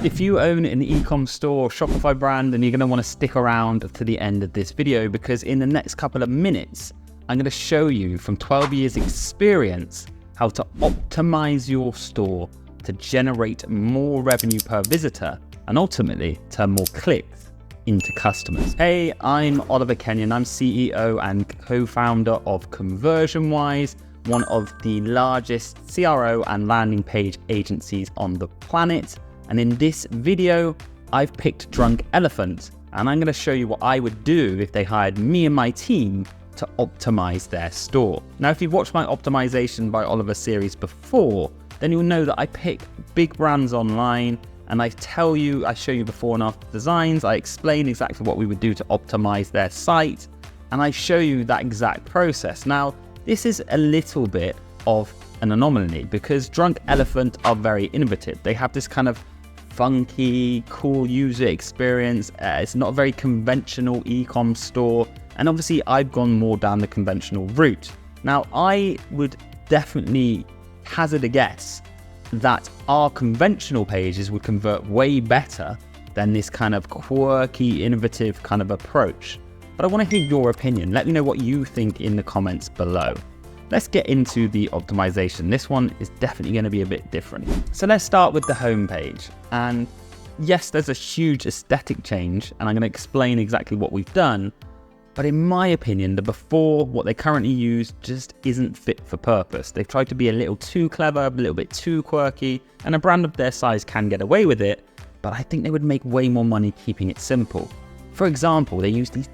If you own an e-com store, Shopify brand, then you're going to want to stick around to the end of this video, because in the next couple of minutes, I'm going to show you from 12 years experience how to optimize your store to generate more revenue per visitor and ultimately turn more clicks into customers. Hey, I'm Oliver Kenyon. I'm CEO and co-founder of ConversionWise, one of the largest CRO and landing page agencies on the planet. And in this video, I've picked Drunk Elephant, and I'm going to show you what I would do if they hired me and my team to optimize their store. Now, if you've watched my Optimization by Oliver series before, then you'll know that I pick big brands online and I show you before and after designs. I explain exactly what we would do to optimize their site, and I show you that exact process. Now, this is a little bit of an anomaly because Drunk Elephant are very innovative. They have this kind of funky, cool user experience. It's not a very conventional e-com store. And obviously I've gone more down the conventional route. Now, I would definitely hazard a guess that our conventional pages would convert way better than this kind of quirky, innovative kind of approach. But I want to hear your opinion. Let me know what you think in the comments below. Let's get into the optimization. This one is definitely going to be a bit different. So let's start with the home page. And yes, there's a huge aesthetic change, and I'm going to explain exactly what we've done. But in my opinion, the before, what they currently use, just isn't fit for purpose. They've tried to be a little too clever, a little bit too quirky, and a brand of their size can get away with it, but I think they would make way more money keeping it simple. For example, they use these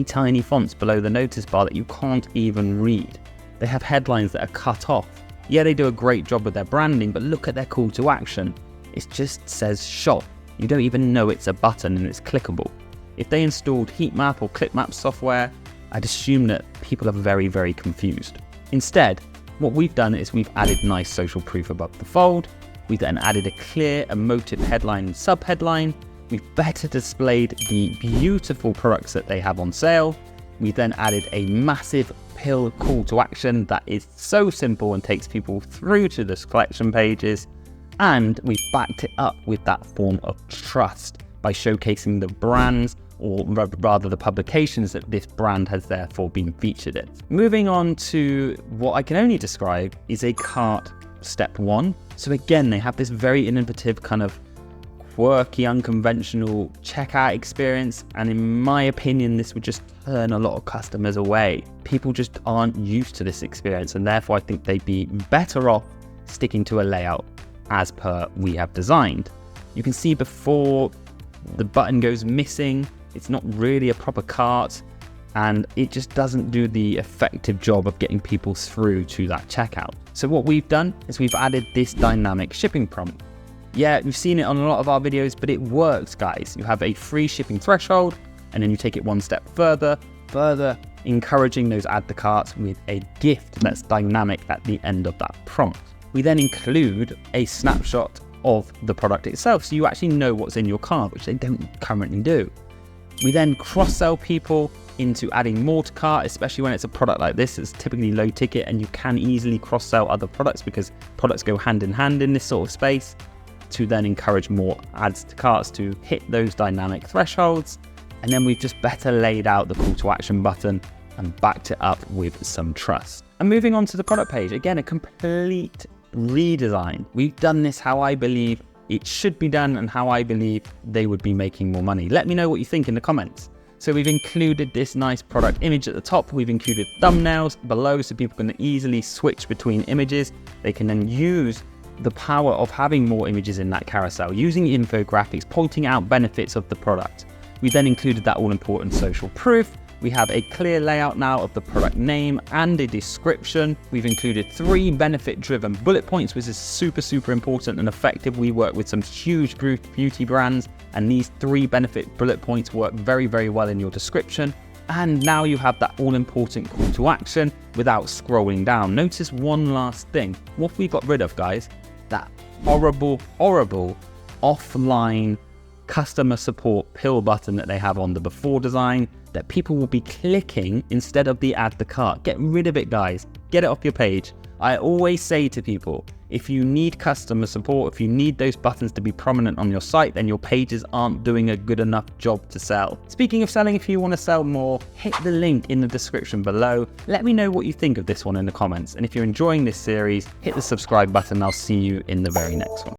tiny fonts below the notice bar that you can't even read. They have headlines that are cut off. Yeah, they do a great job with their branding, but look at their call to action. It just says shop. You don't even know it's a button and it's clickable. If they installed heat map or click map software, I'd assume that people are very, very confused. Instead, what we've done is we've added nice social proof above the fold. We've then added a clear emotive headline and subheadline. We've better displayed the beautiful products that they have on sale. We then added a massive pill call to action that is so simple and takes people through to the collection pages. And we backed it up with that form of trust by showcasing the brands, or rather the publications that this brand has therefore been featured in. Moving on to what I can only describe is a cart step one. So again, they have this very innovative kind of quirky, unconventional checkout experience, and in my opinion, this would just turn a lot of customers away. People just aren't used to this experience, and therefore I think they'd be better off sticking to a layout as per we have designed. You can see before the button goes missing, it's not really a proper cart, and it just doesn't do the effective job of getting people through to that checkout. So what we've done is we've added this dynamic shipping prompt. Yeah, you've seen it on a lot of our videos, but it works, guys. You have a free shipping threshold, and then you take it one step further encouraging those add to carts with a gift that's dynamic at the end of that prompt. We then include a snapshot of the product itself, so you actually know what's in your cart, which they don't currently do. We then cross-sell people into adding more to cart, especially when it's a product like this. It's typically low ticket, and you can easily cross-sell other products because products go hand in hand in this sort of space, to then encourage more adds to carts to hit those dynamic thresholds. And then we've just better laid out the call to action button and backed it up with some trust. And moving on to the product page, again, a complete redesign. We've done this how I believe it should be done and how I believe they would be making more money. Let me know what you think in the comments. So we've included this nice product image at the top. We've included thumbnails below so people can easily switch between images. They can then use the power of having more images in that carousel, using infographics, pointing out benefits of the product. We then included that all-important social proof. We have a clear layout now of the product name and a description. We've included 3 benefit-driven bullet points, which is super important and effective. We work with some huge beauty brands, and these 3 benefit bullet points work very well in your description. And now you have that all-important call to action without scrolling down. Notice one last thing. What we got rid of, guys? That horrible offline customer support pill button that they have on the before design that people will be clicking instead of the add to cart. Get rid of it, guys. Get it off your page. I always say to people, if you need customer support, if you need those buttons to be prominent on your site, then your pages aren't doing a good enough job to sell. Speaking of selling, if you want to sell more, hit the link in the description below. Let me know what you think of this one in the comments. And if you're enjoying this series, hit the subscribe button. I'll see you in the very next one.